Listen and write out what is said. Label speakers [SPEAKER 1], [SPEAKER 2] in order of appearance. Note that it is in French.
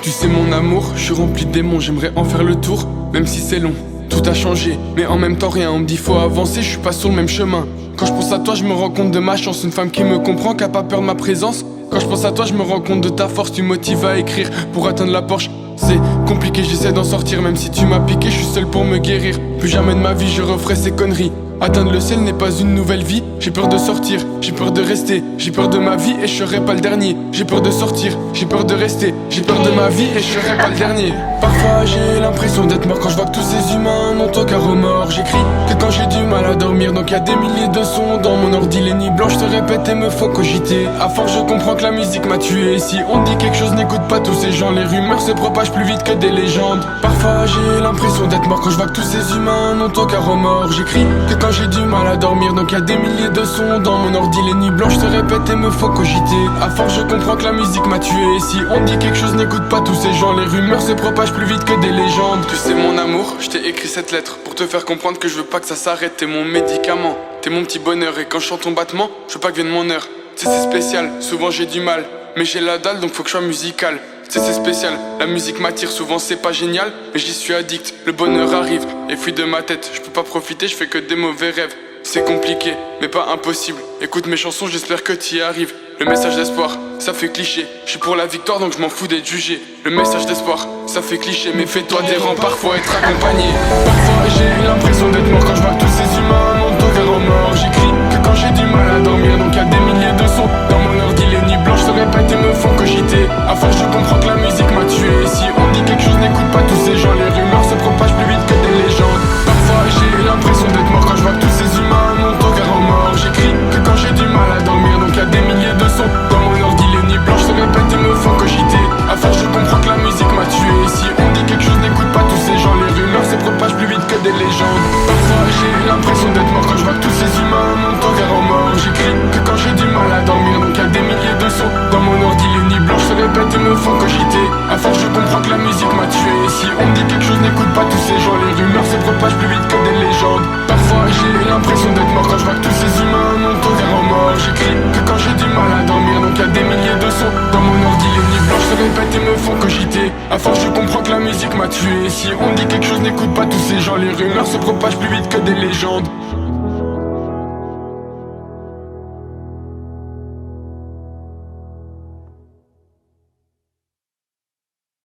[SPEAKER 1] Tu sais mon amour, je suis rempli de démons, j'aimerais en faire le tour, même si c'est long. Tout a changé, mais en même temps rien, on me dit faut avancer, je suis pas sur le même chemin. Quand je pense à toi, je me rends compte de ma chance, une femme qui me comprend, qui a pas peur de ma présence. Quand je pense à toi, je me rends compte de ta force, tu motives à écrire pour atteindre la Porsche. C'est compliqué, j'essaie d'en sortir, même si tu m'as piqué, je suis seul pour me guérir. Plus jamais de ma vie, je referai ces conneries. Atteindre le ciel n'est pas une nouvelle vie. J'ai peur de sortir, j'ai peur de rester, j'ai peur de ma vie et je serai pas le dernier. J'ai peur de sortir, j'ai peur de rester, j'ai peur de ma vie et je serai pas le dernier. Parfois j'ai l'impression d'être mort quand je vois que tous ces humains n'ont aucun remords. J'écris que quand j'ai du mal à dormir, donc y a des milliers de sons dans mon ordi. Les nuits blanches te répètent et me font cogiter. À force je comprends que la musique m'a tué. Et si on dit quelque chose, n'écoute pas tous ces gens. Les rumeurs se propagent plus vite que des légendes. Parfois j'ai l'impression d'être mort quand je vois que tous ces humains n'ont aucun remords. J'écris que quand j'ai du mal à dormir, donc y a des milliers de sons dans mon ordi. Les nuits blanches se répètent et me font cogiter. À force je comprends que la musique m'a tué. Et si on dit quelque chose, n'écoute pas tous ces gens. Les rumeurs se propagent plus vite que des légendes. Tu sais mon amour, je t'ai écrit cette lettre pour te faire comprendre que je veux pas que ça s'arrête. T'es mon médicament, t'es mon petit bonheur. Et quand je chante ton battement, je veux pas que vienne mon heure. Tu sais c'est spécial, souvent j'ai du mal, mais j'ai la dalle donc faut que je sois musical. Tu sais c'est spécial, la musique m'attire, souvent c'est pas génial, mais j'y suis addict. Le bonheur arrive et fuit de ma tête, je peux pas profiter, je fais que des mauvais rêves. C'est compliqué, mais pas impossible. Écoute mes chansons, j'espère que t'y arrives. Le message d'espoir, ça fait cliché. Je suis pour la victoire donc je m'en fous d'être jugé. Le message d'espoir, ça fait cliché, mais fais-toi des rangs, parfois être accompagné. Parfois j'ai l'impression d'être mort quand je vois que tous ces humains n'ont aucun remords. J'écris que quand j'ai du mal à dormir, donc y a des milliers de sons dans mon ordi. Les nuits blanches se répètent et me font cogiter. À force je comprends que la musique m'a tué. Et si on dit quelque chose, n'écoute pas tous ces gens. Les rumeurs se propagent plus vite que des légendes. Parfois j'ai l'impression d'être mort quand je vois que tous ces humains n'ont aucun remords. J'écris que quand j'ai du mal à dormir, donc y a des milliers de sons dans mon ordi. Les nuits blanches se répètent et me font cogiter. À force je comprends que la musique m'a tué. Et si on dit quelque chose, n'écoute pas tous ces gens. Les rumeurs se propagent plus vite que des légendes. Parfois j'ai l'impression d'être mort quand je vois que tous ces humains n'ont aucun remords. J'écris que quand j'ai du mal à dormir, donc y a des milliers de sons dans mon ordi. Les nuits blanches se répètent et me font cogiter. À force je comprends que la musique m'a tué. Et si on dit quelque chose, n'écoute pas tous ces gens. Les rumeurs se propagent plus vite que des légendes. Parfois j'ai l'impression d'être mort quand je vois que tous ces humains n'ont aucun remords. J'écris que quand j'ai du mal à dormir, donc y a des milliers de sons dans mon ordi. Les nuits blanches se répètent et me font cogiter. À force je comprends que la musique m'a tué. Et si on dit quelque chose, n'écoute pas tous ces gens. Les rumeurs se propagent plus vite que des légendes.